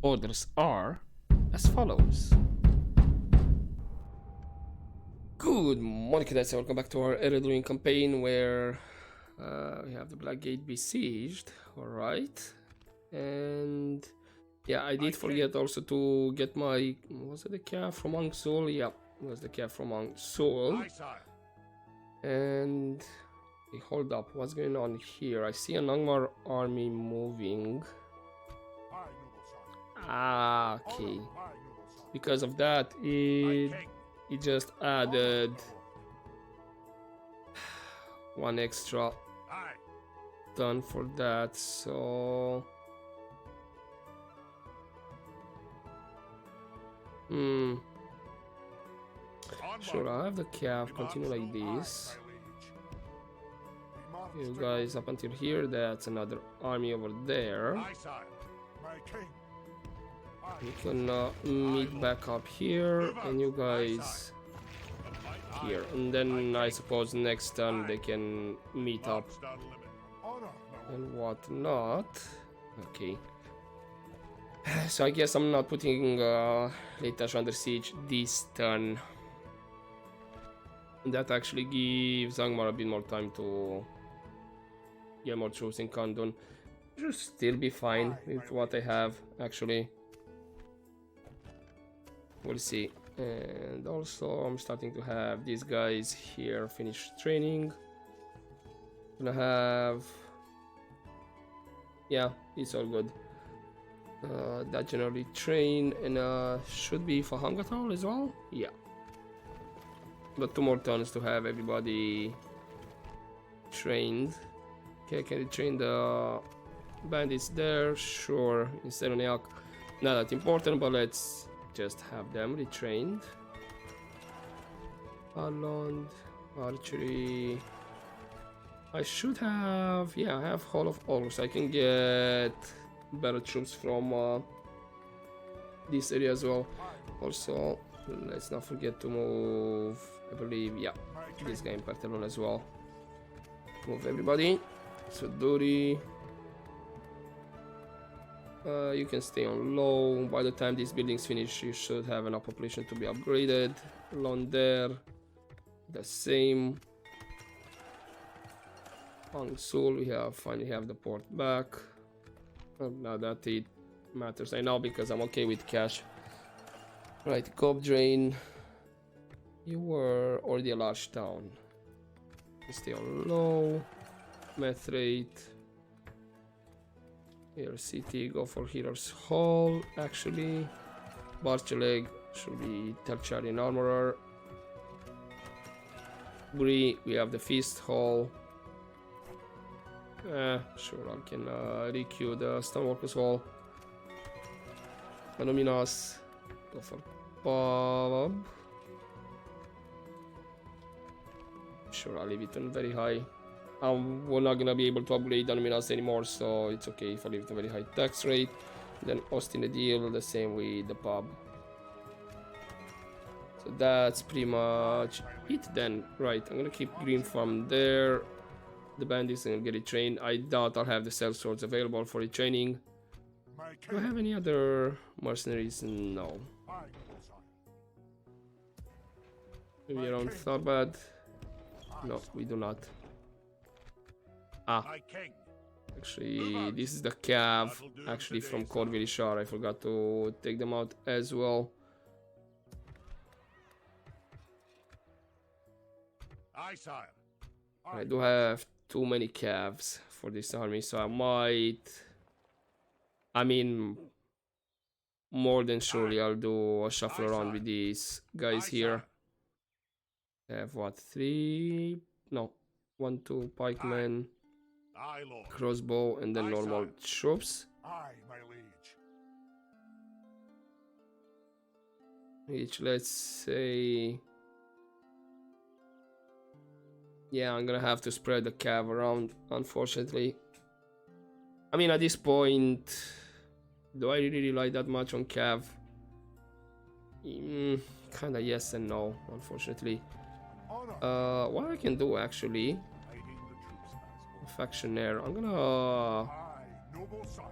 Orders are as follows. Good morning, cadets, and welcome back to our Ered Luin campaign where we have the Black Gate besieged. Alright. And yeah, I did forget also to get my... Was it the calf from Angsul? Yeah, it was the calf from Angsul. And... Okay, hold up, what's going on here? I see an Angmar army moving. Ah, okay. Because of that, it just added one extra turn for that, so sure, I'll have the calf continue like this. You guys up until here, that's another army over there. You can meet back up here, and you guys here, and then I suppose next turn they can meet up and whatnot. Okay, so I guess I'm not putting Letash under siege this turn. That actually gives Angmar a bit more time to get more troops in Kandun. Should still be fine with what I have, actually. We'll see. And also I'm starting to have these guys here finish training. Gonna have... Yeah, it's all good. That generally train and should be for Hungertown as well. Yeah. But 2 more turns to have everybody trained. Okay, can we train the bandits there? Sure, instead of Neak. Not that important, but let's just have them retrained. Arlond, archery. I should have, yeah, I have Hall of Orcs. I can get better troops from this area as well. Also, let's not forget to move, I believe, yeah, this guy in Partalon as well. Move everybody. So Duri, you can stay on low. By the time these buildings finish, you should have enough population to be upgraded. Londer, the same. Angsul, we have finally have the port back. Not that it matters right now because I'm okay with cash. Right, Cobb Drain. You were already a large town. Stay on low. Math rate. Here city, go for Heroes Hall. Actually, Barcheleg should be Tertiary Armorer. Bree, we have the Feast Hall. Sure, I can requeue the Stoneworkers Hall. Manominas, go for Pub. Sure, I'll leave it on very high. We're not gonna be able to upgrade Anominas anymore, so it's okay if I leave it a very high tax rate. Then Austin the deal, the same with the pub. So that's pretty much it then. Right, I'm gonna keep Green Farm there. The bandits and get it trained. I doubt I'll have the cell swords available for retraining. Do I have any other mercenaries? No. Maybe around Tharbad? No, we do not. Ah, actually, this is the cav, actually from Corvilishar. I forgot to take them out as well. I do have too many calves for this army, so I might... I mean, more than surely I'll do a shuffle around with these guys here. I have what, 3? No, 1, 2 pikemen, crossbow, and then normal troops. Each, let's say... Yeah, I'm gonna have to spread the cav around, unfortunately. I mean, at this point, do I really rely that much on cav? Kinda yes and no, unfortunately. What I can do, actually... Factionaire, I'm gonna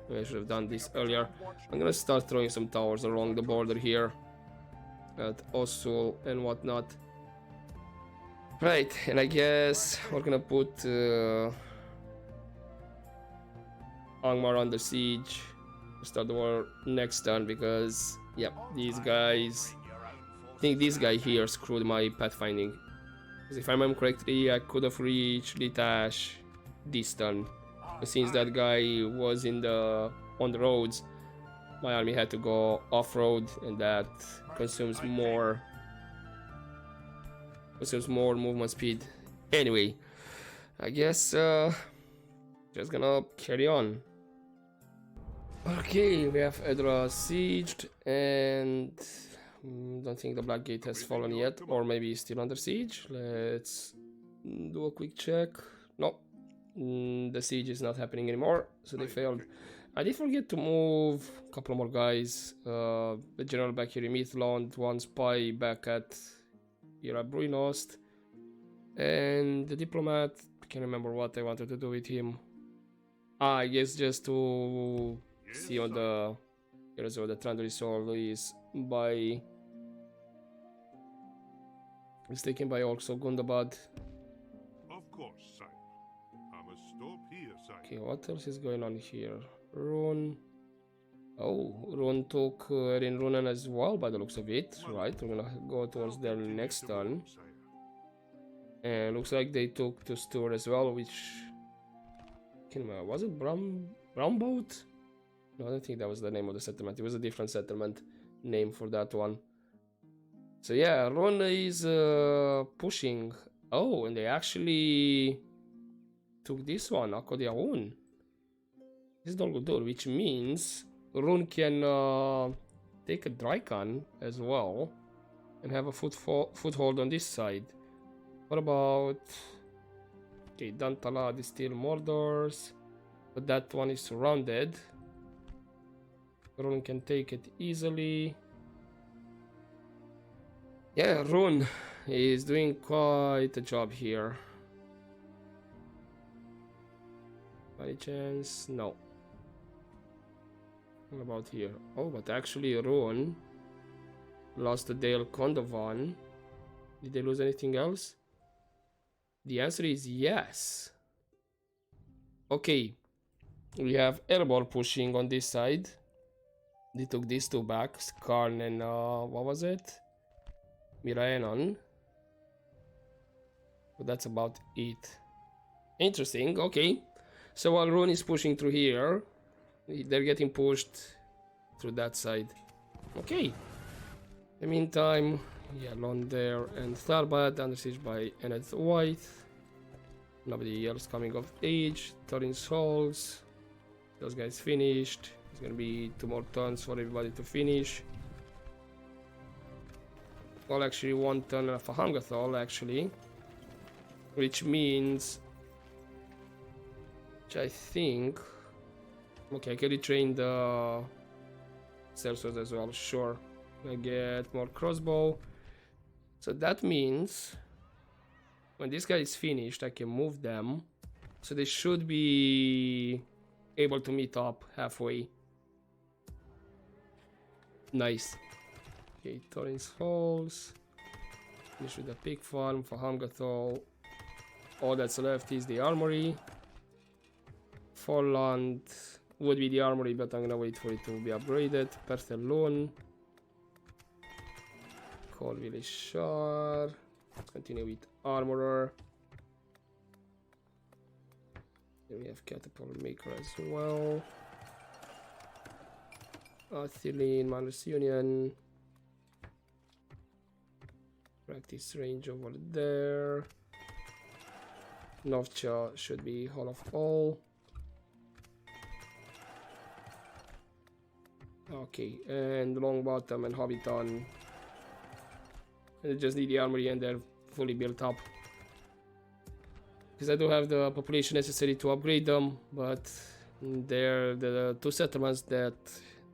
I should have done this earlier. I'm gonna start throwing some towers along the border here at Osul and whatnot. Right, and I guess we're gonna put Angmar under siege. Start the war next turn because, yep, these guys. I think this guy here screwed my pathfinding. Because if I remember correctly, I could have reached Litash this turn. But since that guy was on the roads, my army had to go off-road, and that consumes more movement speed. Anyway, I guess just gonna carry on. Okay, we have Edra sieged, and don't think the Black Gate has fallen yet, or maybe still under siege. Let's do a quick check. No, the siege is not happening anymore, so they failed. I did forget to move a couple more guys. The general back here in Midland, one spy back at Bruinost, and the diplomat. I can't remember what I wanted to do with him. I guess just to see on the here's where the Trandri Soul is by. It's taken by also Gundabad. Of course, sire. I must stop here, sire. Okay, what else is going on here? Rune. Oh, Rune took Erin Runen as well by the looks of it. Right, we're gonna go towards their next turn. And looks like they took to Stur as well, which was it Brownboat? No, I don't think that was the name of the settlement. It was a different settlement name for that one. So yeah, Rune is pushing. Oh, and they actually took this one, Akodiaun. This is Dolguldur, which means Rune can take a Drykan as well and have a foothold on this side. What about... Okay, Dantalad is still Mordor's, but that one is surrounded. Rune can take it easily. Yeah, Rune is doing quite a job here. By any chance? No. What about here? Oh, but actually Rune lost the Dale Kondovan. Did they lose anything else? The answer is yes. Okay. We have Erebor pushing on this side. They took these two back. Skarn and what was it? Miraenon. But that's about it. Interesting, okay. So while Rune is pushing through here, they're getting pushed through that side. Okay. In the meantime, yeah, Londer and Tharbad under siege by Ened White. Nobody else coming of age. Thorin's Halls. Those guys finished. It's gonna be 2 more turns for everybody to finish. Well, actually 1 turn of a Hangathol, actually. Which means... Which I think... Okay, I can retrain the... Cersos as well, sure. I get more crossbow. So that means... When this guy is finished, I can move them. So they should be... able to meet up halfway. Nice. Okay, Thorin's Halls. Finish with the pig farm for Hamgathol. All that's left is the armory. Forland would be the armory, but I'm gonna wait for it to be upgraded. Perthelon. Colville Shar. Let's continue with armorer. Then we have catapult maker as well. Athilin, Manus Union. Practice range over there. Novcha should be Hall of All. Okay, and Longbottom and Hobbiton. And they just need the armory and they're fully built up. Because I do have the population necessary to upgrade them, but they're the 2 settlements that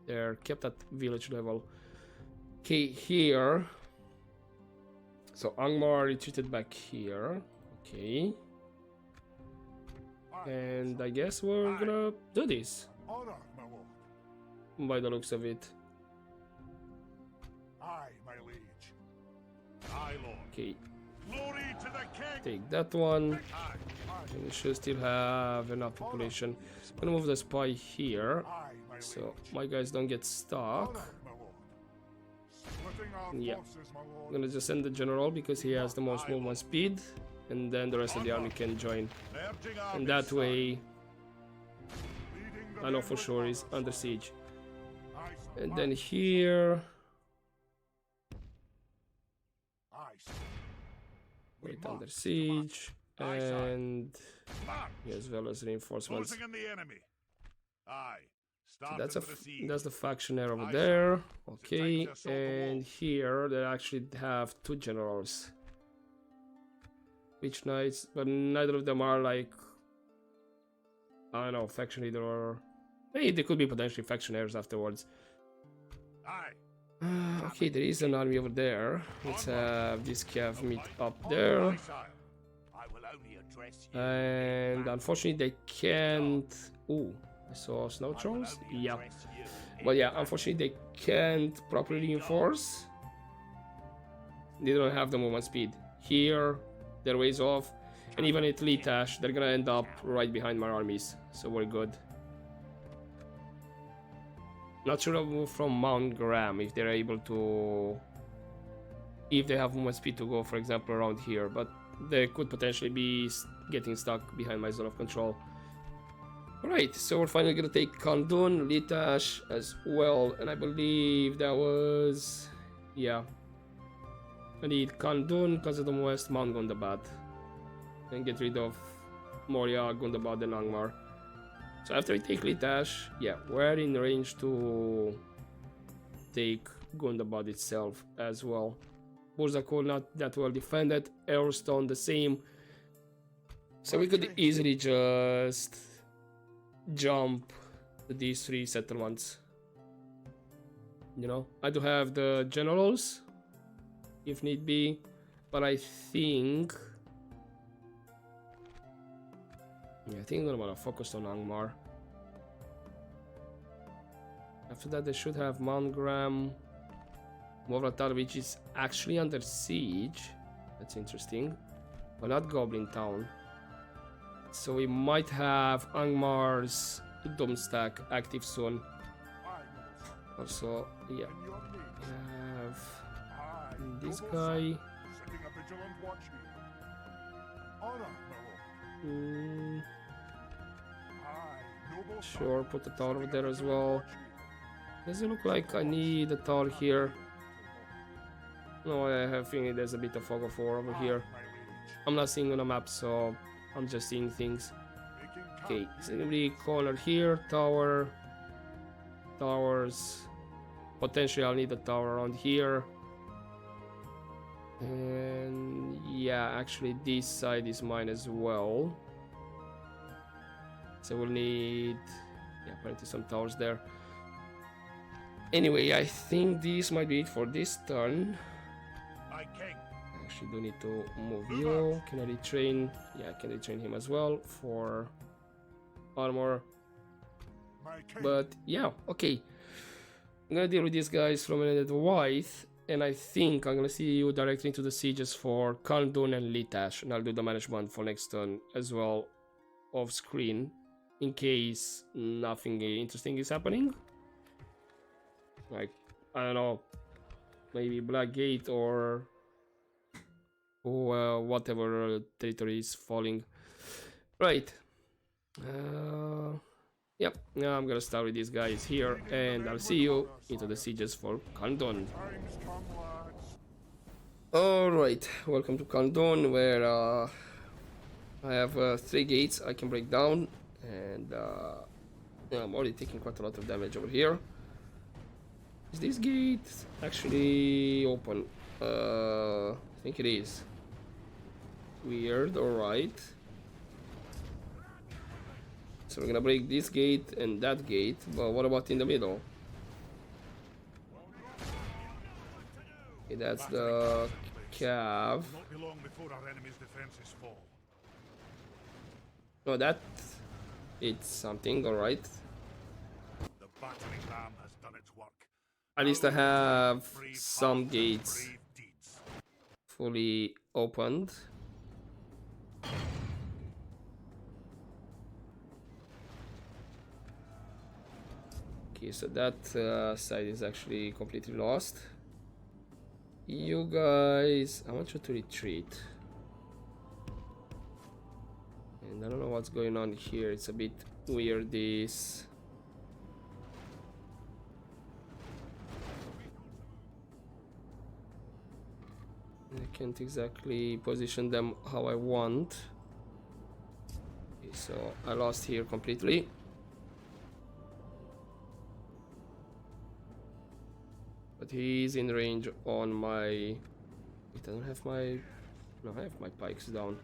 they're kept at village level. Okay, here. So Angmar retreated back here. Okay. And I guess we're gonna do this. Honor, my lord. by the looks of it. Aye, my liege. Aye, lord. Okay, Glory to the king. take that one. Aye, And we should still have enough population. I'm gonna move the spy here, aye, my so liege. my guys don't get stuck. Honor, my lord. Splitting our Yeah. forces, my lord. I'm gonna just send the general because he has the most movement speed, and then the rest of the army can join. Merging And armies, that sir. way, Leading the I know men for with sure he's honor, under sir. siege. Aye, sir. And Aye, then sir. here, Aye, sir. We wait, march under to siege, Aye, sir. and march. as well as reinforcements. Closing in the enemy. Aye. So Starting that's a with the siege. that's the factioner over Aye, there. sir. Okay, It's time to assault the and walls. here they actually have two generals. Which knights, but neither of them are like, I don't know, faction leader or hey, they could be potentially factionaries afterwards. Aye. Okay, there is an army over there. Let's have this cav meet up there. Aye, sire. I will only address you. And unfortunately they can't. Ooh, I saw snow trolls. Yeah. But yeah, unfortunately they can't properly reinforce. They don't have the movement speed. Here, they're ways off. And even at Litash, they're gonna end up right behind my armies. So we're good. Not sure from Mount Graham if they're able to... If they have movement speed to go, for example, around here. But they could potentially be getting stuck behind my zone of control. Alright, so we're finally gonna take Kandun, Litash as well, and I believe that was... yeah. I need Kandun, Khazad West, Mount Gundabad. And get rid of Moria, Gundabad and Angmar. So after I take Litash, yeah, we're in range to take Gundabad itself as well. Burzakul not that well defended, Airstone the same. So we could easily just jump these three settlements. You know, I do have the generals if need be, but I think I'm gonna wanna focus on Angmar. After that they should have Mount Graham, Movratar, which is actually under siege. That's interesting. But not Goblin Town. So we might have Angmar's Domstack active soon. Also, yeah, we have this guy. Setting a vigilant watch here. Honor, my lord. Aye, noble sire. Sure, put the tower over Setting a there as vigilant well. watch here. Does it look like I need a tower here? No, I have a feeling there's a bit of fog of war over Aye, here. my liege. I'm not seeing on a map, so I'm just seeing things. Making Okay, camp so gonna be corner here, tower, towers. Potentially I'll need a tower around here. And yeah, actually this side is mine as well. So we'll need, yeah, apparently some towers there. Anyway, I think this might be it for this turn. my king. I actually do need to move you. Can I retrain? Yeah, I can retrain him as well for armor. My king. But yeah, okay. I'm gonna deal with these guys from an white, and I think I'm gonna see you directly into the sieges for Kandun and Litash, and I'll do the management for next turn as well off screen in case nothing interesting is happening. Like, I don't know, maybe Black Gate or whatever territory is falling. Right. Yep, now I'm gonna start with these guys here, and I'll see you into the sieges for Kandun. Times come, lads. Alright, welcome to Kandun, where I have 3 gates I can break down, and yeah, I'm already taking quite a lot of damage over here. Is this gate actually open? I think it is. Weird, alright. So we're gonna break this gate and that gate, but what about in the middle? Okay, that's the cav. Not be long before our enemy's defenses fall. No, that it's something, alright. At least I have some gates fully opened. Okay, so that side is actually completely lost. You guys, I want you to retreat. And I don't know what's going on here. It's a bit weird, this. I can't exactly position them how I want. Okay, so I lost here completely. But he's in range on my... Wait, I don't have my... No, I have my pikes down.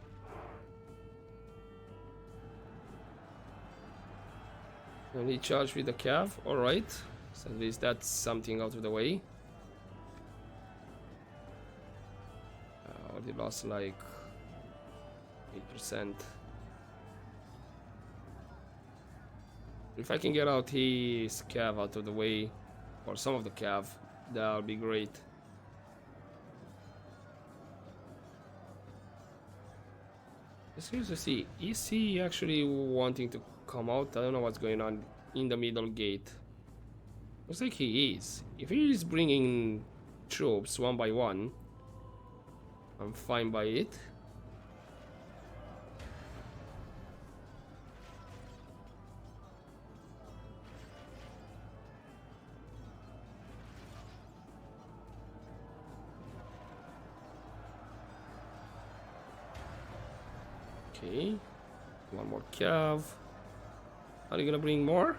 Only charge with the cav, alright. So at least that's something out of the way. Already lost like 8%. If I can get out his cav out of the way, or some of the cav, that'll be great. Just curious to see, is he actually wanting to come out? I don't know what's going on in the middle gate. Looks like he is. If he is bringing troops one by one, I'm fine by it. Okay, one more cav. Are you gonna bring more?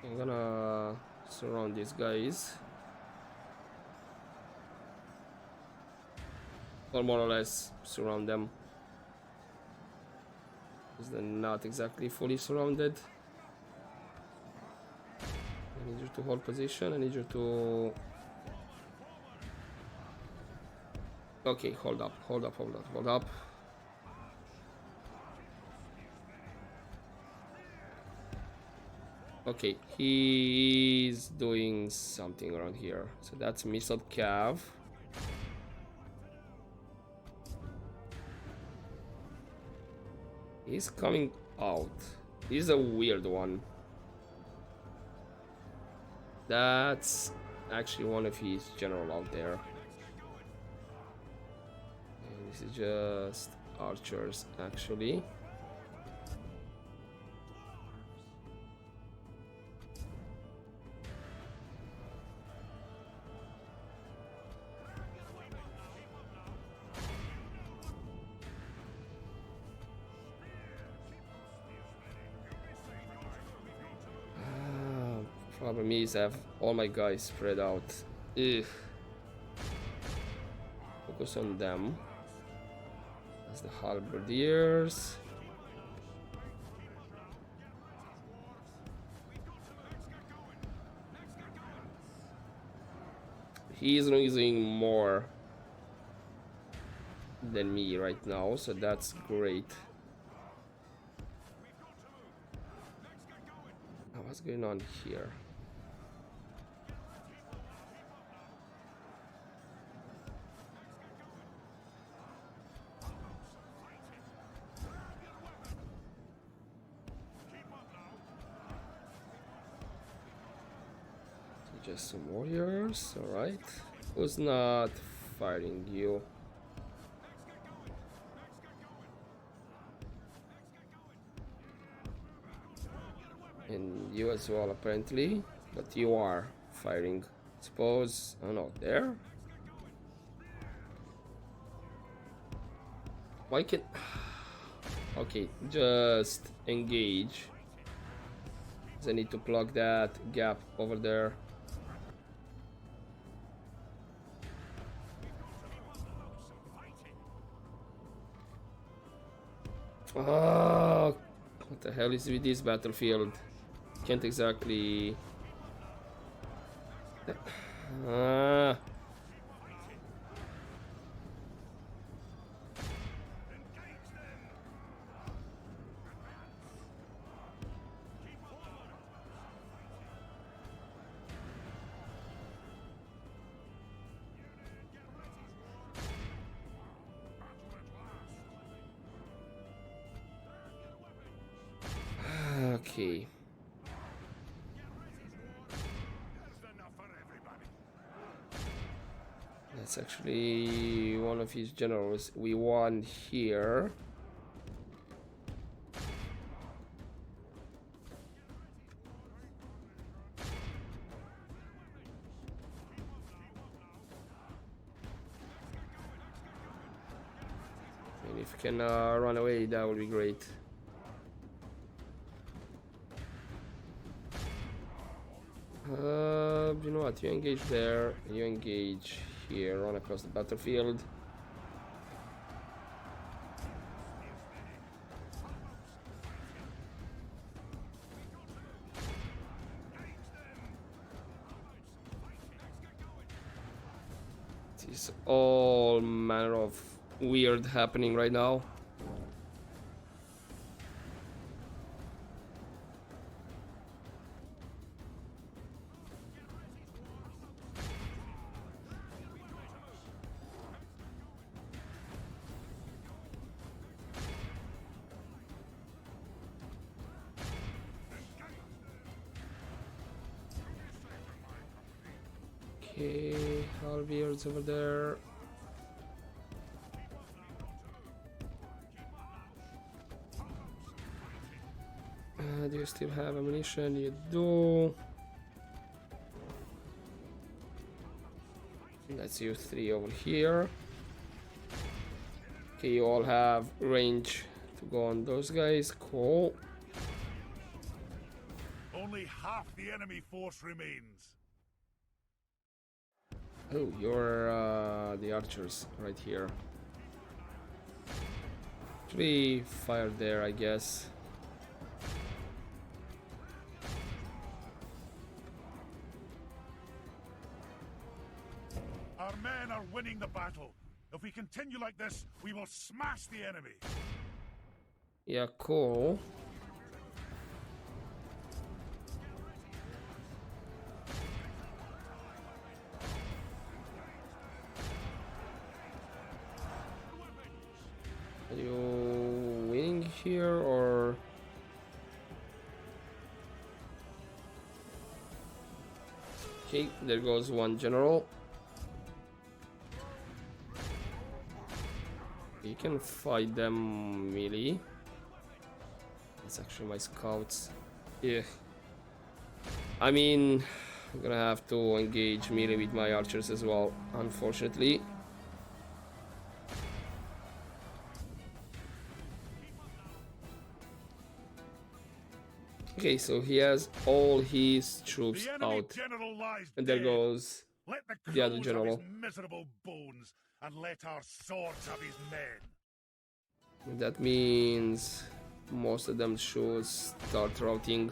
I'm gonna surround these guys. Or more or less surround them. Because they're not exactly fully surrounded. I need you to hold position. I need you to... Okay, hold up, hold up, hold up, hold up. Okay, he's doing something around here. So that's missile cav. He's coming out. He's a weird one. That's actually one of his general out there. And this is just archers, actually. Problem is I have all my guys spread out. Ugh. Focus on them. That's the halberdiers. He's losing more than me right now, so that's great. Oh, what's going on here? Just some warriors, alright. Who's not fighting you? And you as well, apparently. But you are fighting. Suppose, I don't know, there? Why can't... Okay, just engage. I need to plug that gap over there. Oh, what the hell is with this battlefield? Can't exactly... Okay. That's actually one of his generals. We won here. And if we can run away, that would be great. You know what? You engage there. You engage here, run across the battlefield. It's all manner of weird happening right now. Okay, Halbier's over there. Do you still have ammunition? You do. Let's use 3 over here. Okay, you all have range to go on those guys. Cool. Only half the enemy force remains. Oh, you're the archers right here. Actually, fire there, I guess. Our men are winning the battle. If we continue like this, we will smash the enemy. Yeah, cool. Are you winning here or? Okay, there goes one general. You can fight them melee. That's actually my scouts. Yeah. I mean, I'm gonna have to engage melee with my archers as well, unfortunately. Okay, so he has all his troops out. And there goes the other general. Miserable bones, and let our swords have his men. That means most of them should start routing.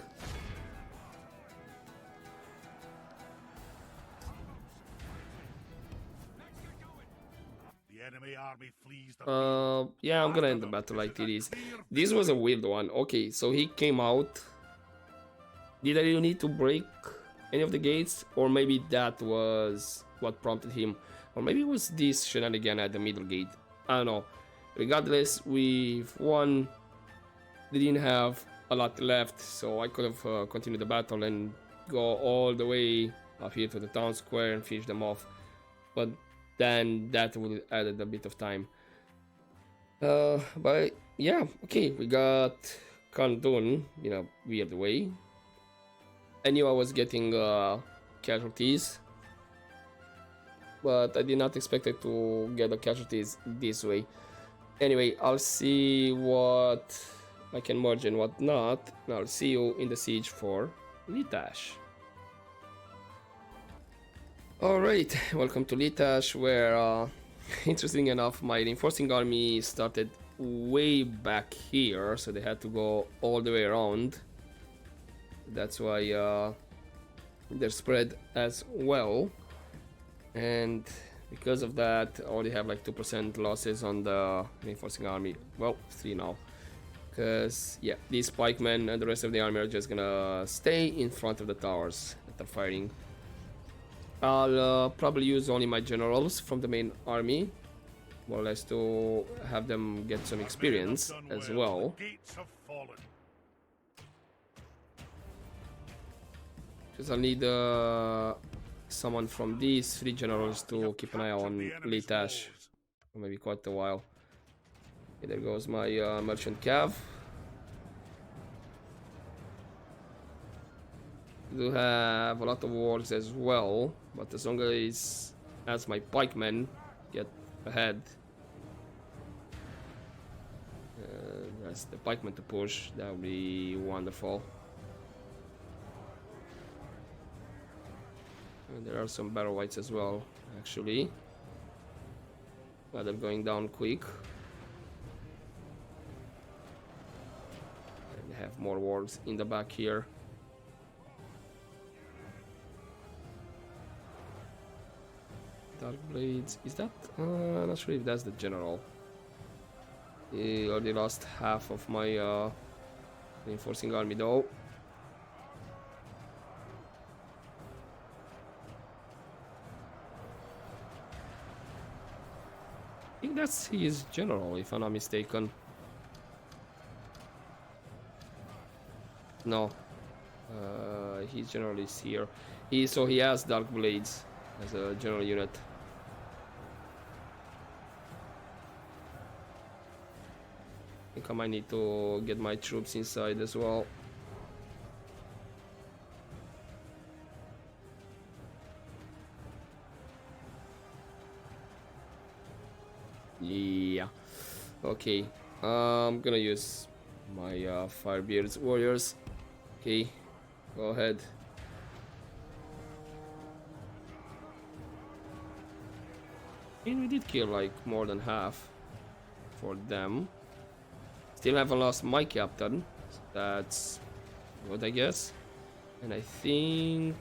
The enemy army flees the yeah, I'm gonna end the battle like it is. This was a weird one. Okay, so he came out. Did I really need to break any of the gates? Or maybe that was what prompted him. Or maybe it was this shenanigan at the middle gate. I don't know. Regardless, we've won. They didn't have a lot left, so I could have continued the battle and go all the way up here to the town square and finish them off. But then that would have added a bit of time. But yeah, okay, we got Kandun in a weird way. I knew I was getting casualties, but I did not expect it to get the casualties this way. Anyway, I'll see what I can merge and what not, and I'll see you in the siege for Litash. Alright, welcome to Litash, where, interesting enough, my reinforcing army started way back here, so they had to go all the way around. That's why they're spread as well, and because of that I already have like 2% losses on the reinforcing army. Well, 3 now, because yeah, these pikemen and the rest of the army are just gonna stay in front of the towers that are fighting. I'll probably use only my generals from the main army, more or less, to have them get some experience as well. Because I'll need someone from these 3 generals to keep an eye on Litash for maybe quite a while. Okay, there goes my merchant cav. I do have a lot of wars as well, but as long as my pikemen get ahead, that's the pikemen to push, that would be wonderful. And there are some barrow whites as well, actually, but they're going down quick. And they have more wards in the back here. Dark Blades, is that? Not sure if that's the general. He already lost half of my reinforcing army though. I think that's his general, if I'm not mistaken. No, his general is here. So he has Dark Blades as a general unit. I think I might need to get my troops inside as well. Yeah. Okay. I'm gonna use my Firebeard's warriors. Okay. Go ahead. And we did kill like more than half for them. Still haven't lost my captain. So that's good, I guess. And I think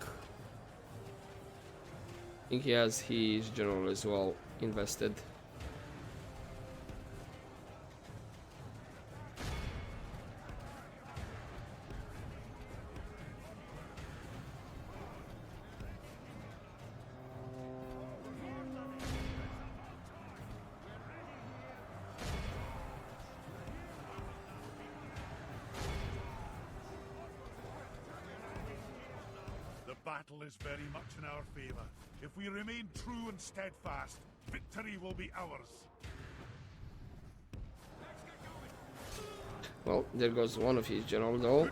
he has his general as well invested. Battle is very much in our favor. If we remain true and steadfast, victory will be ours. Well, there goes one of his general though,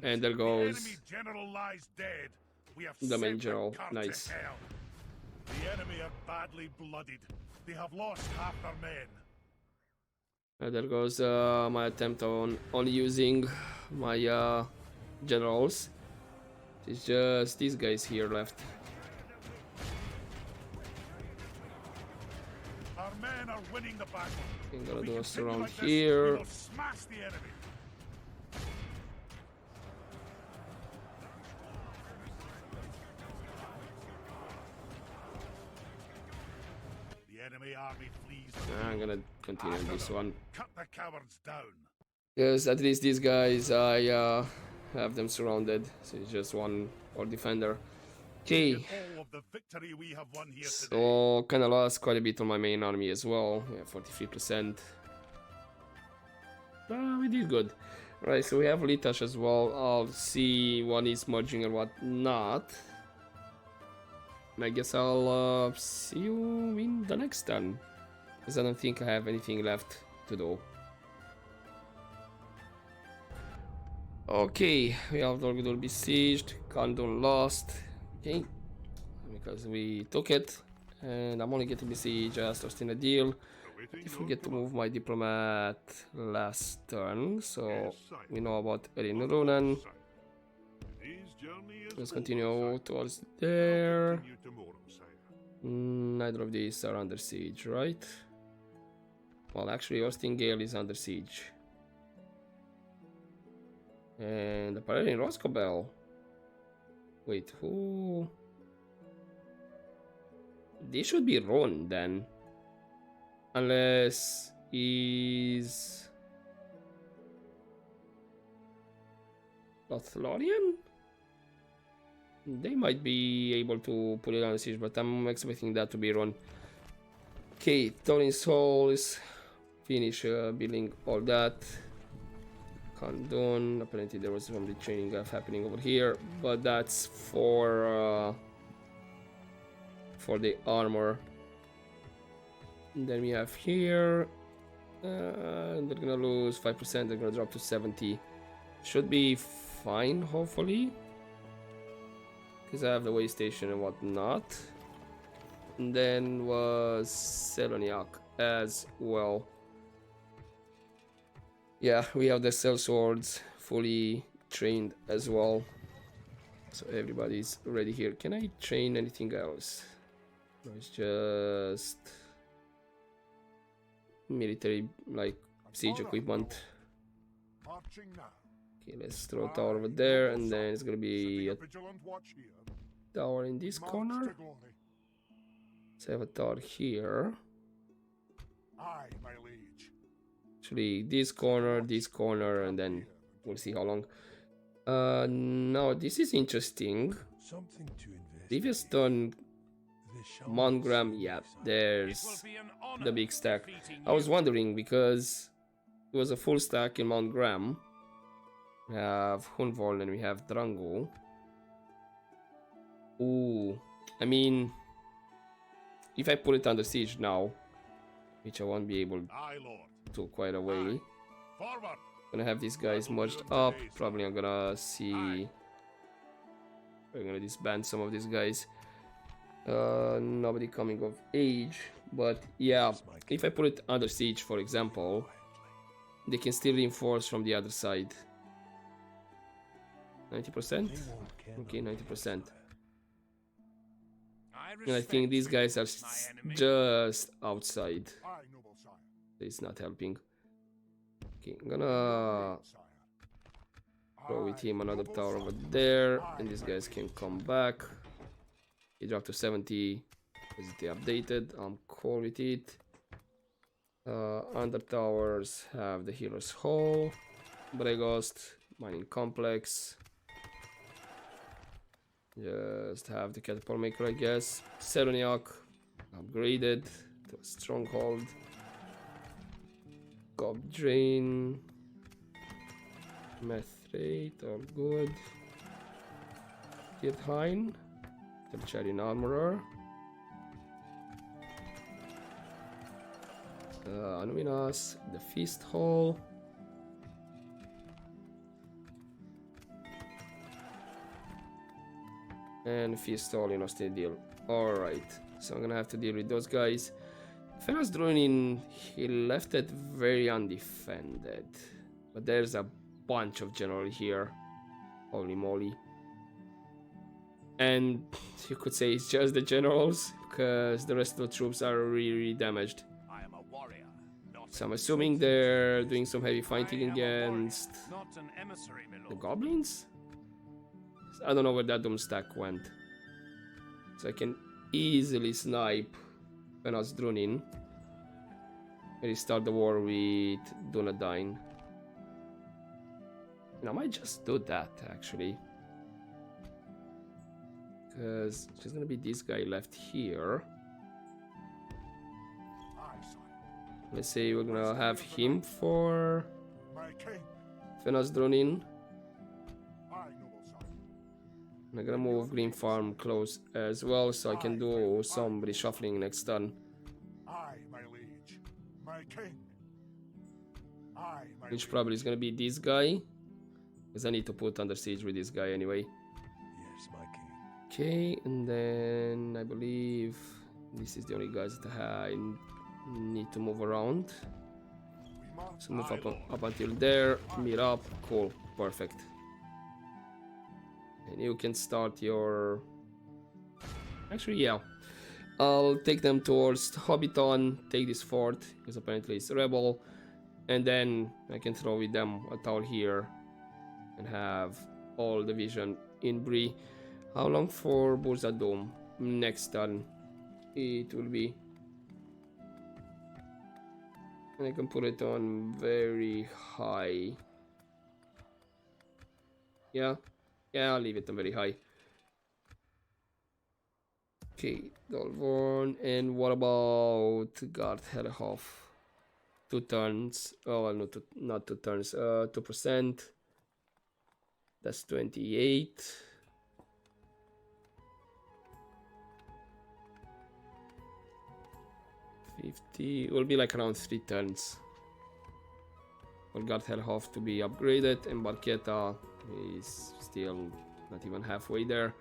and there goes the enemy general lies dead. We have the main sent general. cart Nice. to hell. The enemy are badly blooded. They have lost half their men. And there goes my attempt on using my generals. It's just these guys here left. Our men are winning the battle. I'm gonna If we do a continue surround like this, here. we will smash the enemy. The enemy army flees. I'm gonna continue this one. Cut the cowards down. Because at least these guys, I have them surrounded. So it's just one or defender. Okay. All of the victory we have won here today. So kinda lost quite a bit on my main army as well. Yeah, 43%. We did good. Right, so we have Litash as well. I'll see what is merging and what not. And I guess I'll see you in the next turn. Because I don't think I have anything left to do. Okay, we have Dolgudul besieged, Kandun lost. Okay, because we took it. And I'm only getting besieged just lost in a deal. I forget to move my diplomat last turn, so we know about Ered Luin. Let's continue towards there. Neither of these are under siege, right? Well, actually, Ostingale is under siege. And apparently Roscobel. Wait, who? This should be Ron then. Unless he's Lothlorian? They might be able to put it on siege, but I'm expecting that to be Ron. Okay, Thorin's Soul is finish building all that. Kandun. Apparently there was some retraining happening over here, but that's for the armor. And then we have here, they're gonna lose 5%, they're gonna drop to 70. Should be fine, hopefully, because I have the way station and whatnot. And then was Seloniak as well. Yeah, we have the cell swords fully trained as well. So everybody's ready here. Can I train anything else? No, it's just military, like siege equipment. Okay, let's throw a tower over there, and then it's gonna be a tower in this corner. Let's have a tower here. Actually, this corner, and then we'll see how long. Now this is interesting. Previous turn, Mongram, yeah, there's the big stack. I was wondering because it was a full stack in Mongram. We have Hunvoln and we have Drango. Ooh, I mean, if I put it under siege now, which I won't be able to quite a way, gonna have these guys merged up. Probably I'm gonna see. We're gonna disband some of these guys. Nobody coming of age, but yeah, if I put it under siege, for example, they can still reinforce from the other side. 90%? Okay, 90%. And I think these guys are just outside. It's not helping. Okay, I'm gonna throw with him another tower over there, and these guys can come back. He dropped to 70. Is it updated? I'm cool with it. Under towers have the Healer's Hall, Bregost, Mining Complex. Just have the Catapult Maker, I guess. Seroniak, upgraded to a Stronghold. Gob Drain. Methrate, all good. Tirthain, Tertiarian Armorer. Anuminas, the Feast Hall. And Feast Hall in Ostedial. Alright, so I'm gonna have to deal with those guys. Fenas Druinin, he left it very undefended. But there's a bunch of general here. Holy moly. And you could say it's just the generals, because the rest of the troops are really damaged. So I'm assuming they're doing some heavy fighting against the goblins? I don't know where that Doom stack went. So I can easily snipe Fenas Druinin. Maybe start the war with Dunedain. And I might just do that actually. Because there's gonna be this guy left here. Let's say we're gonna have him for Fenas Druinin. I'm gonna move Green Farm close as well, so I can do some reshuffling next turn. Which probably is gonna be this guy, because I need to put under siege with this guy anyway. Yes, my king. Okay, and then I believe this is the only guys that I need to move around. So move up until there, meet up, cool, perfect. And you can start your... Actually, yeah. I'll take them towards Hobbiton, take this fort, because apparently it's a rebel. And then I can throw with them a tower here. And have all the vision in Bree. How long for Burza Dome? Next turn it will be. And I can put it on very high. Yeah. Yeah, I'll leave it on very high. Okay, Dolvorn. And what about Gardherhof? 2 turns. Oh, well, not 2 turns. 2%. That's 28. 50. Will be like around 3 turns. Olgard have to be upgraded, and Barchetta is still not even halfway there.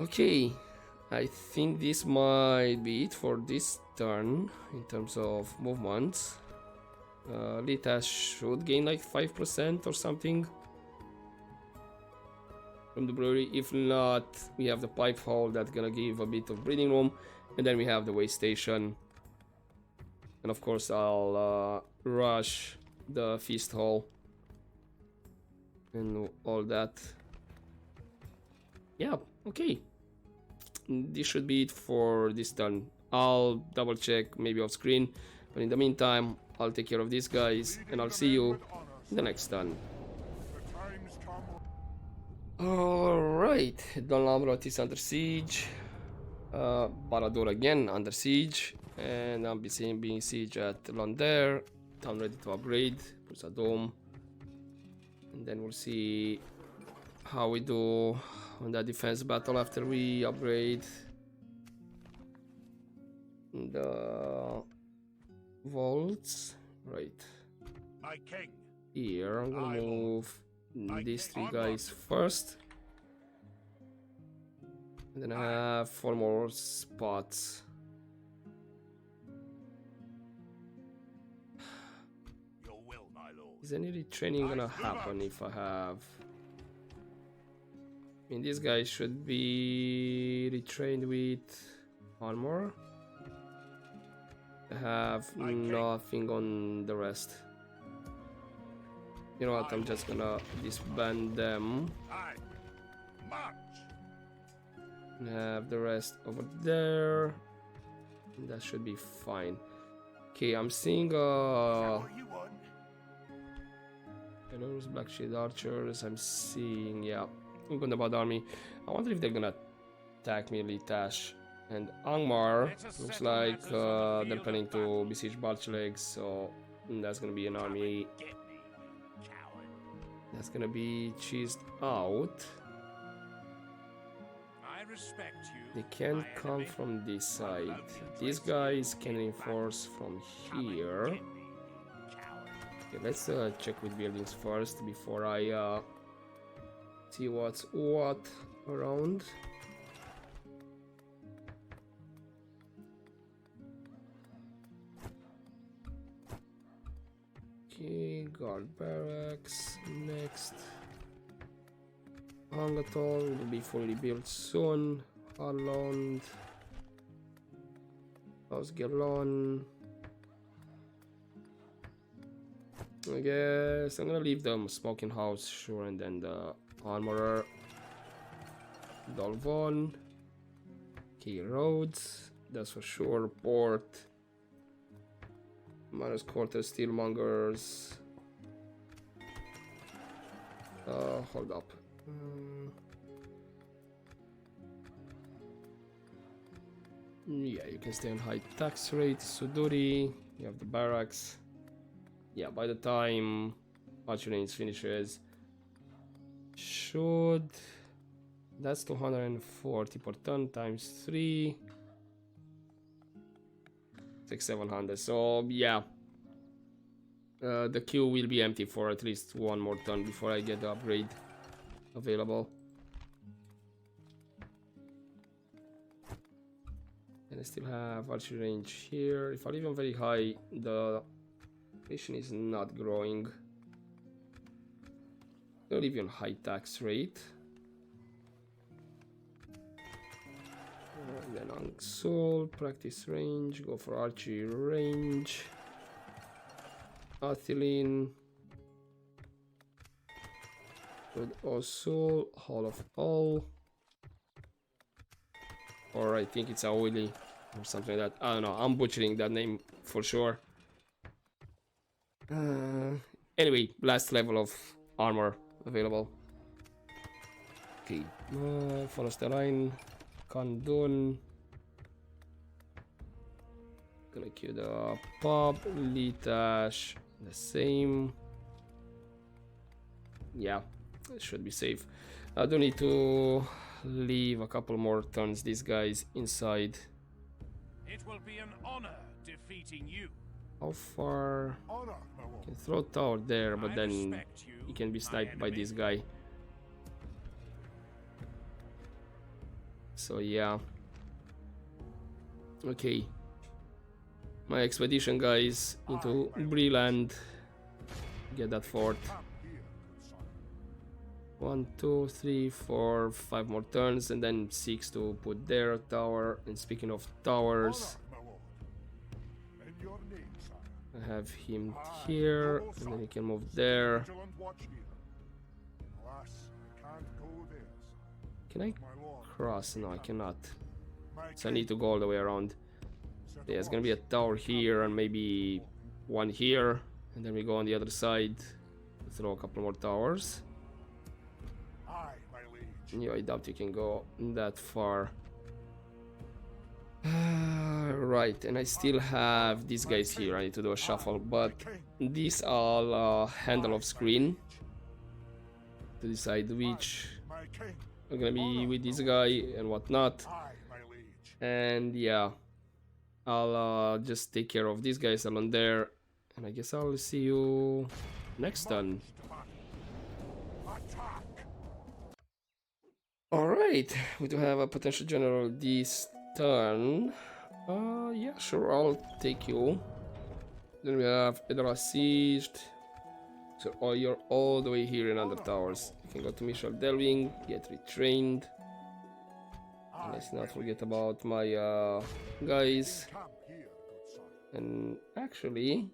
Okay, I think this might be it for this turn in terms of movement. Lita should gain like 5% or something from the brewery. If not, we have the pipe hole that's gonna give a bit of breathing room, and then we have the way station. And of course I'll rush the feast hall and all that. Yeah, okay. This should be it for this turn. I'll double check maybe off screen, but in the meantime I'll take care of these guys and I'll see you in the next turn. Alright, Don Lamrot is under siege. Barador again under siege. And I'm being siege at Londere. Town ready to upgrade. Puts a dome. And then we'll see how we do on that defense battle after we upgrade the vaults. Right. My king. Here, I'm gonna move these 3 guys first. And then I have 4 more spots. Your will, my lord. Is any retraining gonna happen if I have... I mean, these guys should be retrained with armor. I have nothing on the rest. You know what, I'm just gonna disband them. And have the rest over there. And that should be fine. Okay, I'm seeing Hello's Black Shade Archers. I'm seeing, yeah, Gundabad army. I wonder if they're gonna attack me, Litash. And Angmar looks like they're planning to besiege Barchlegs, so that's gonna be an army that's gonna be cheesed out. They can't come from this side. These guys can reinforce from here. Okay, let's check with buildings first before I see what's what around. Okay, guard barracks next. Hangatol will be fully built soon. Harlond, Osgelon. I guess I'm gonna leave the smoking house, sure, and then the armorer. Dolvon. Key roads, that's for sure. Port. Minus quarter steelmongers. Hold up. Yeah, you can stay on high tax rate. Suduri, you have the barracks. Yeah, by the time Archerains finishes, should... That's 240 per ton times 3. 600-700. So yeah, the queue will be empty for at least 1 more turn before I get the upgrade available. And I still have archery range here. If I leave them very high, the nation is not growing. I'll leave you on high tax rate. Then on soul, practice range, go for archery range. Athilin. Good also, Hall of All. Or I think it's Auli or something like that. I don't know, I'm butchering that name for sure. Anyway, last level of armor available. Okay, follows the line. Kandun. Gonna queue the pop, Litash, the same. Yeah, it should be safe. I do need to leave a couple more turns these guys inside. It will be an honor defeating you. How far? Honor, my lord. Can throw tower there, but I then respect you, he can be my sniped by enemy. this guy. So yeah. Okay. My expedition guys into Breland. Get that fort. Camp here, good son. 1, 2, 3, 4, 5 more turns, and then 6 to put their tower. And speaking of towers, Honor, my lord. In your name, sire. I have him here, and then he can move there. Vigilant watch here. Alas, I can't go there, sire. Can I My lord. cross? No, I cannot. My So I need to go all the way around. set Yeah, it's a gonna be a watch. tower here and maybe one here, and then we go on the other side, throw a couple more towers. Aye, my liege. Yeah, I doubt you can go that far. Right, and I still have these guys here. I need to do a shuffle, but these I'll handle off screen to decide which My king. are gonna be with this guy and whatnot. Aye, my liege. And yeah, I'll just take care of these guys along there, and I guess I'll see you next turn. Attack. Alright, we do have a potential general this turn. Yeah, sure, I'll take you. Then we have Edra sieged. So you're all the way here in Under Towers. You can go to Michel Delving, get retrained. And let's not forget about my guys. Camp here, good son. And actually,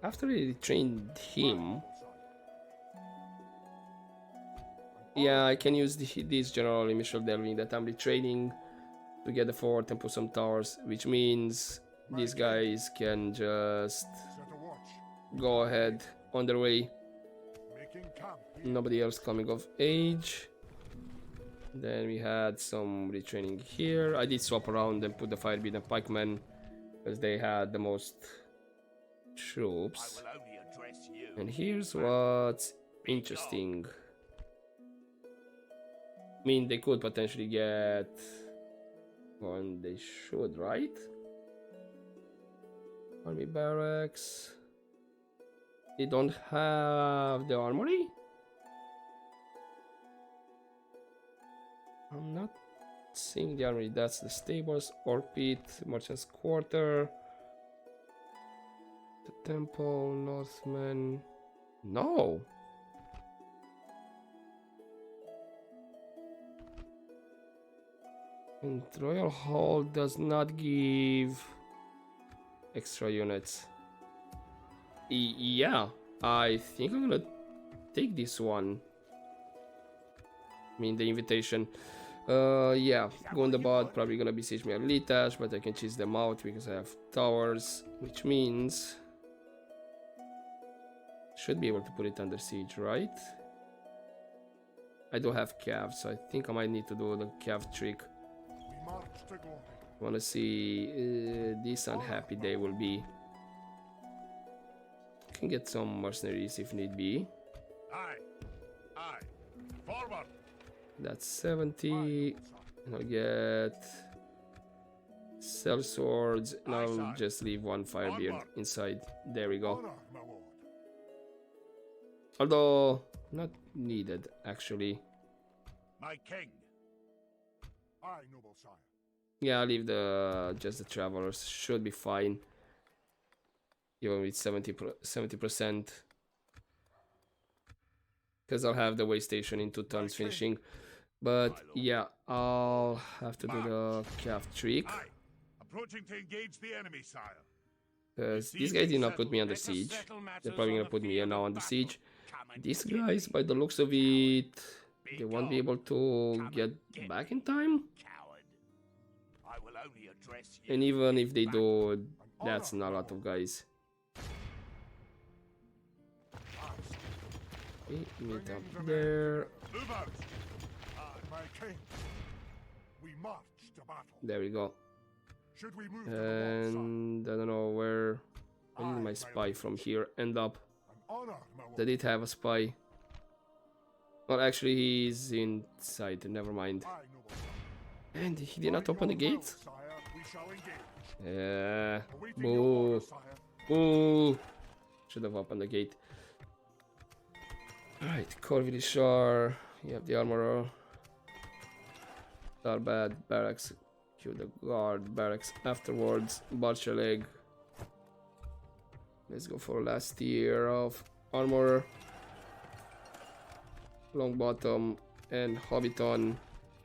after I retrained him, yeah, I can use this general in Michel Delving that I'm retraining to get the fort and put some towers, which means these guys can just Set a watch. go ahead on their way. Making camp here. Nobody else coming of age. Then we had some retraining here. I did swap around and put the Firebeat and Pikemen because they had the most troops. I will only address you. And here's what's interesting. I mean, they could potentially get one. They should, right? Army barracks. They don't have the armory? I'm not seeing the armory. That's the stables, Orc Pit, Merchant's Quarter, the Temple, Northmen. No! And Royal Hall does not give extra units. Yeah, I think I'm gonna take this one. I mean, the invitation. Yeah, Gundabad probably gonna besiege me at Litash, but I can chase them out because I have towers, which means should be able to put it under siege, right? I do have cav, so I think I might need to do the cav trick. We march to glory. Wanna see this unhappy day will be. Can get some mercenaries if need be. Aye. Aye. Forward. That's 70. And I'll get cell swords, and I'll just leave one firebeard inside. There we go. Honor, my lord. Although not needed actually. My king. Aye, noble sire. Yeah, I'll leave the just the travelers. Should be fine. Even with 70%. Because I'll have the way station in 2 turns finishing. But yeah, I'll have to do the calf trick. Aye. Approaching to engage the enemy, sire. Because these guys did not put me under siege. They're probably gonna put me now under siege. These guys, by the looks of it, they won't be able to get back in time. Coward. I will only address you. And even if they do, that's not a lot of guys. Okay, meet up there. Move out. Aye, my king. We march to battle. There we go. Should we move to the north, sire? And I don't know where did my spy from here end up. An honor, my lord. They did have a spy. Well, actually, he's inside. Never mind. Aye, noble sire. And he did not open the Your will, gate. sire. We shall engage. Yeah. Awaiting your Boo. order, sire. Boo. Should have opened the gate. Alright, Corville Shore. You have the armorer. Darbad barracks. Kill the guard barracks afterwards. Butcher leg. Let's go for last tier of armor. Long bottom and Hobbiton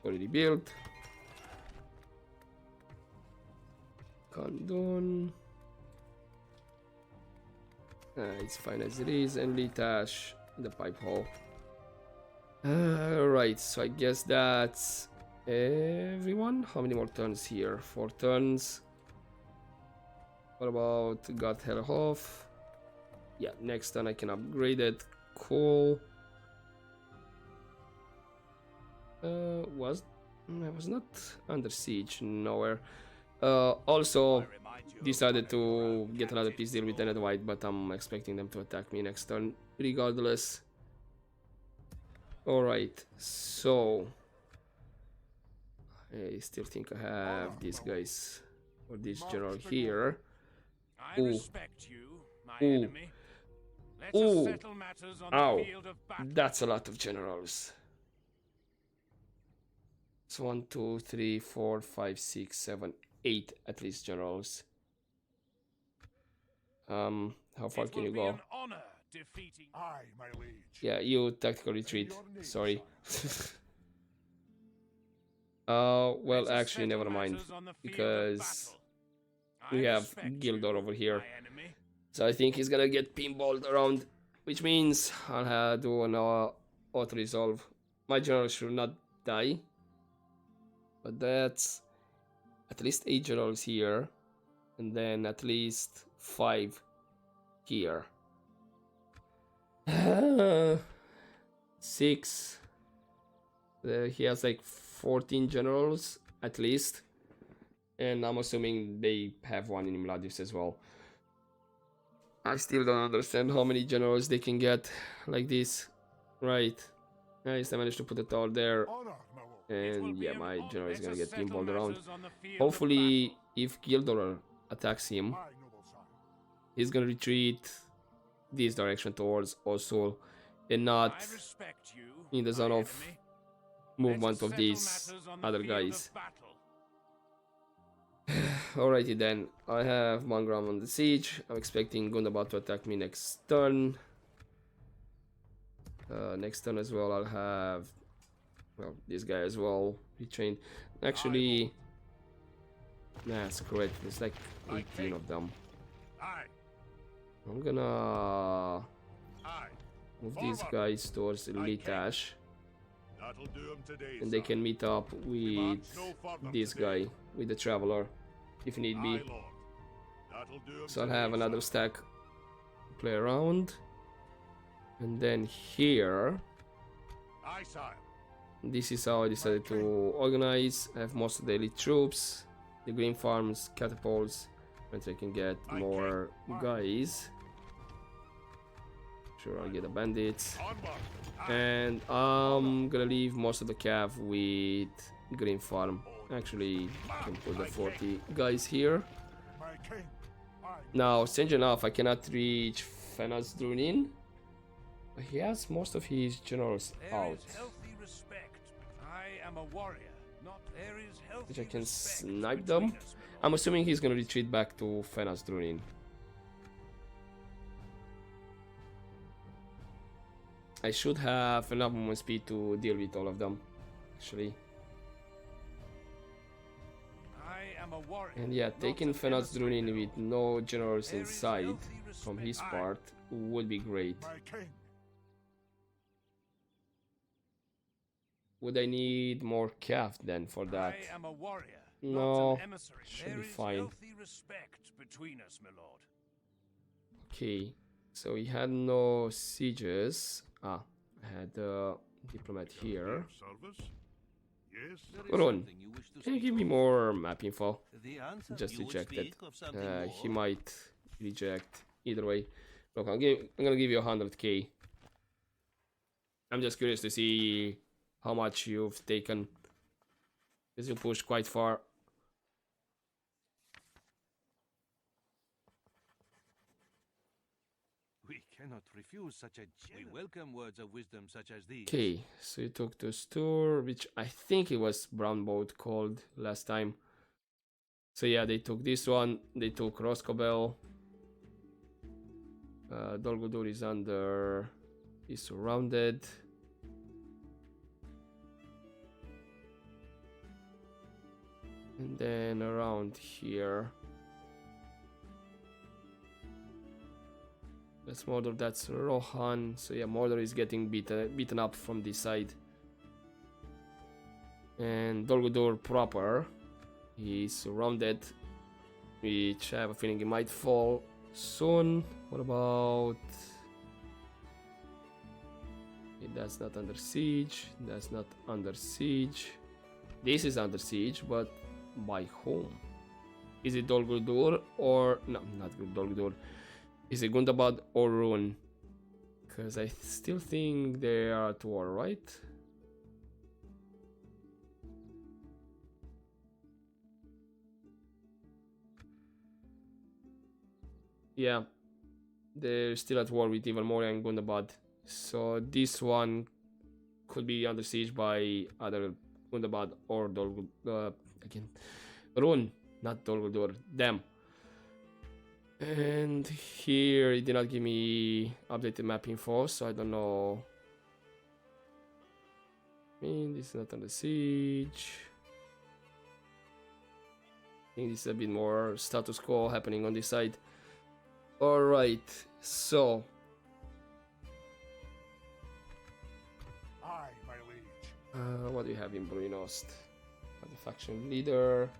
already built. Condon. It's fine as it is. And Litash in the pipe hole. Right, so I guess that's everyone. How many more turns here? 4 turns. What about Gothelhof? Yeah, next turn I can upgrade it. Cool. I was not under siege nowhere. Also decided to get another peace deal with Ered White, but I'm expecting them to attack me next turn regardless. Alright, so I still think I have these guys or this general here. I respect you, my Ooh. enemy. Let Ooh. us settle matters on Ow. the field of battle. That's a lot of generals. So 1, 2, 3, 4, 5, 6, 7, 8 at least generals. How far It can will you be go? an honor defeating. Aye, my liege. Yeah, you tactical retreat. Your name, Sorry. sire. Well, Let us actually, settle never mind. matters on the field of Because battle. we I have respect Gildor you, over here. my enemy. So I think he's gonna get pinballed around. Which means I'll have to do an auto-resolve. My general should not die. But that's at least 8 generals here. And then at least 5 here. 6. He has like 14 generals at least. And I'm assuming they have one in Mladius as well. I still don't understand how many generals they can get like this. Right. At least I managed to put it all there. Honor, my lord. It will And be yeah, an my honor. general is Let gonna us get settle pinballed around. matters on the field of Hopefully, if Gildor attacks him, Aye, noble sire. he's gonna retreat this direction towards Osul and battle. not I respect you, in the my zone of enemy. movement Let us of settle these matters on the other field of guys. battle. Alrighty then, I have Mangram on the siege. I'm expecting Gundabad to attack me next turn. Next turn as well, I'll have, well, this guy as well retrained. Actually, nah, screw it. There's like 18 of them. Aye, I'm gonna aye. move these guys towards Litash, That'll do 'em today, and they sire. can meet up with no further this today. guy, with the Traveler, if need Aye, be. lord. That'll do 'em So I'll today, have another sire. stack to play around. And then here, Aye, sire. this is how I decided to organize. I have most of the elite troops, the green farms, catapults, and I can get more guys. Sure, I'll get the bandits. Onward. And I'm gonna leave most of the cav with green farm. Actually, I can put the 40 guys here. My king. Aye. Now, strange enough, I cannot reach Fenaz Drunin. But he has most of his generals There out, is healthy respect. I am a warrior. Not there is healthy which I can respect snipe between them. us, my lord. I'm assuming he's gonna retreat back to Fenaz Drunin. I should have enough movement speed to deal with all of them, actually. I am a warrior. And yeah, not taking an Fenaz emissary, Drunin my with lord. no generals There is inside healthy from respect. his Aye. part would be great. My king. Would I need more cav then for that? I am a warrior. No, not an emissary. should There be is fine. healthy respect between us, my lord. Okay, so he had no sieges. Ah, I had a diplomat here. Service. Yes, There is Ron, something you wish to can you speak give me of? more map info? The answer. Just You would reject it. speak of something He more? might reject either way. Look, I'm gonna give you 100k. I'm just curious to see how much you've taken, because you pushed quite far. We cannot refuse such a We generous. welcome words of wisdom such as these. Okay, so you took the store, which I think it was Brown Boat called last time. So yeah, they took this one, they took Roscobel. Dol Guldur is under, is surrounded. And then around here, that's Mordor, that's Rohan. So yeah, Mordor is getting beaten up from this side. And Dol Guldur proper, he's surrounded, which I have a feeling he might fall soon. What about... Okay, that's not under siege, that's not under siege. This is under siege, but by whom? Is it Dol Guldur or... no, not Dol Guldur. Is it Gundabad or Rune? Because I still think they are at war, right? Yeah, they're still at war with Ivalmoria and Gundabad. So this one could be under siege by either Gundabad or Dol Guldur. Again, Rune, not Dol Guldur. Damn. And here it did not give me updated map info, so I don't know. I mean, this is not under siege. I think this is a bit more status quo happening on this side. Alright, so aye, my liege. what do you have in Bruinost? The faction leader.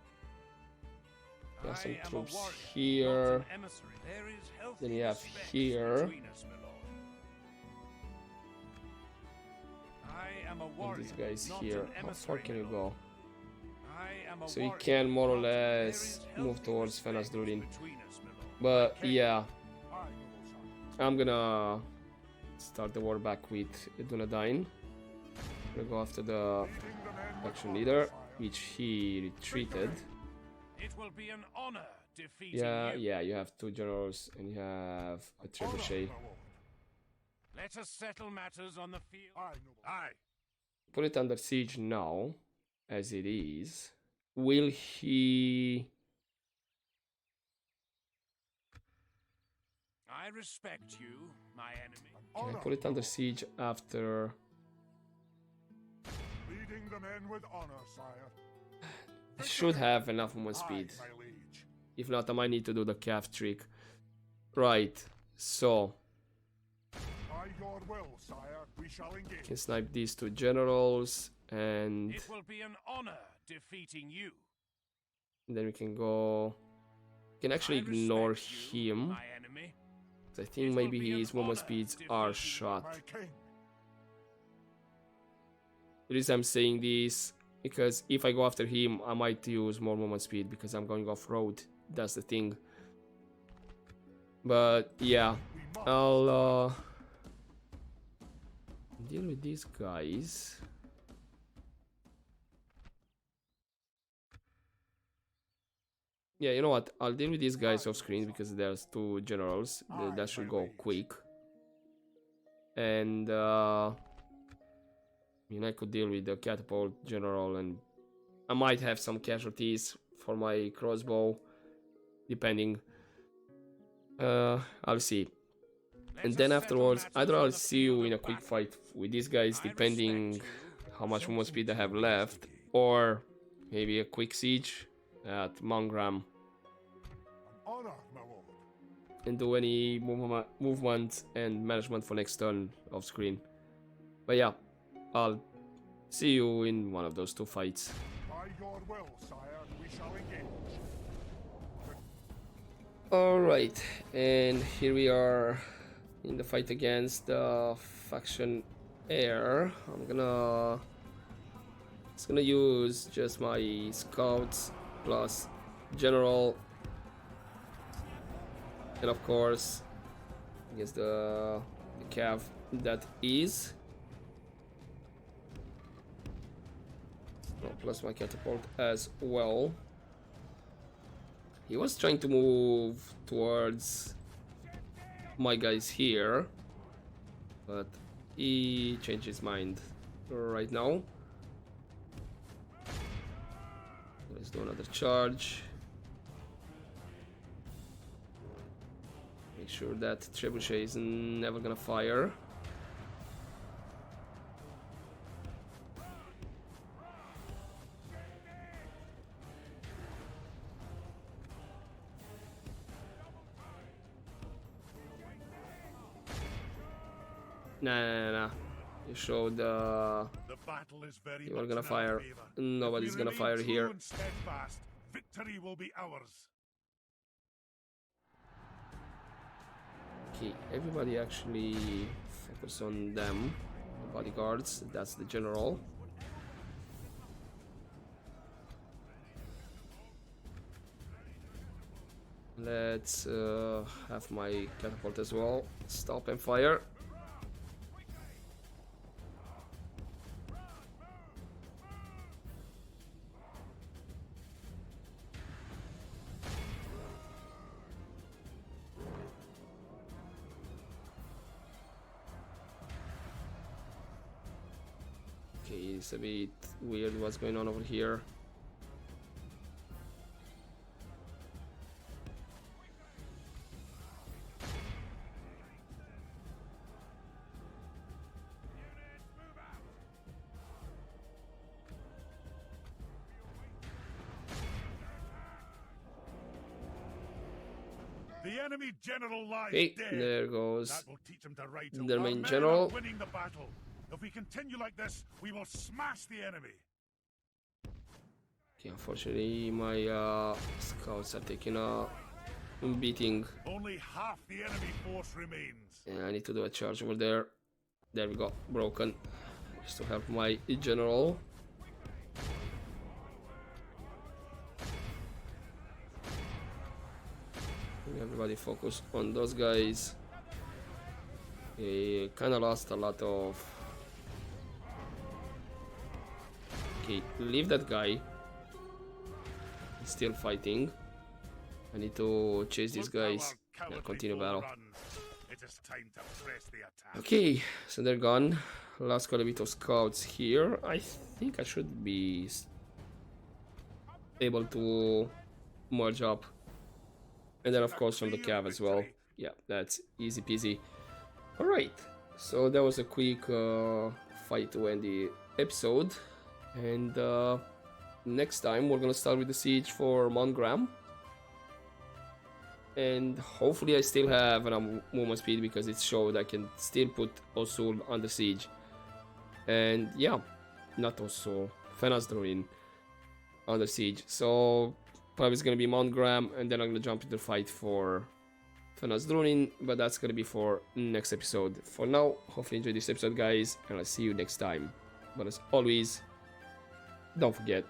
You have some I am a troops warrior, here. not an emissary. There is healthy Then you have respect here. between us, my lord. I am a And warrior, these guys not here. an How far emissary, can my you lord. go? I am a So you warrior, can more or not- there less is move healthy towards respect Fenas Durin. between us, my lord. But yeah, Aye, noble son. I'm gonna start the war back with Dunedain. Gonna go after the Leading the men with faction honor, leader, sire. which he retreated. It will be an honor defeating Yeah, you. yeah, you have two generals and you have a Honor, trebuchet. my lord. Let us settle matters on the field. Aye, noble. Aye. Put it under siege now, as it is. Will he... I respect you, my enemy. Can I Honor, put it my under lord. siege after... Leading the men with honor, sire. I should have enough movement Aye, speed. my liege. If not, I might need to do the calf trick. Right, so... By your will, sire, we shall engage. Can snipe these two generals, and It will be an honor defeating you. then we can go... Can actually I ignore respect you, him. my enemy. 'Cause I think It will maybe be an his movement honor speeds defeating are you, shot. My king. The reason I'm saying this, because if I go after him, I might use more movement speed because I'm going off-road. That's the thing. But yeah, We must. I'll deal with these guys. Yeah, you know what? I'll deal with these guys off screen because there's two generals. That should go quick. And I mean, I could deal with the catapult general, and I might have some casualties for my crossbow, depending. I'll see. Let And us then settle afterwards, matters either on I'll the see you field in a of quick battle. fight with these guys, I depending respect you. how much movement speed I have left, or maybe a quick siege at Mangram An honor, my lord. and do any movement and management for next turn off screen. But yeah, I'll see you in one of those two fights. By your will, sire, we shall engage. Alright, and here we are in the fight against the faction Air. I'm gonna It's gonna use just my scouts plus general, and of course, I guess the cav that is. Oh, plus my catapult as well. He was trying to move towards my guys here, but he changed his mind right now. Let's do another charge. Make sure that trebuchet is never gonna fire. Nah. You showed The battle is very you are much gonna in our fire. favor. Nobody's If we gonna remain fire true here. and steadfast, victory will be ours. Okay, everybody actually focus on them. The bodyguards, that's the general. Let's have my catapult as well. Stop and fire. Okay, it's a bit weird what's going on over here. The enemy general lies Okay, dead. there goes That will teach them to write their Our main men general. are winning the battle. If we continue like this, we will smash the enemy. Okay, unfortunately my scouts are taking a beating. Only half the enemy force remains. Yeah, I need to do a charge over there. There we go, broken. Just to help my general. Everybody focus on those guys. He kind of lost a lot of. Okay, leave that guy. He's still fighting. I need to chase these Look how guys our and cowardly continue foe battle. runs. It is time to press the attack. Okay, so they're gone. Last got a bit of scouts here. I think I should be able to merge up. And then of course from the cav as well. Yeah, that's easy peasy. Alright, so that was a quick fight to end the episode. And next time we're gonna start with the siege for Mount Graham. And hopefully I still have enough movement speed because it showed I can still put Osul under siege. And yeah, not Osul, Fenaz Luin under siege. So probably it's gonna be Mount Graham, and then I'm gonna jump into the fight for Fenaz Luin, but that's gonna be for next episode. For now, hopefully you enjoyed this episode, guys, and I'll see you next time. But as always, don't forget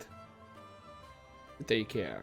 to take care.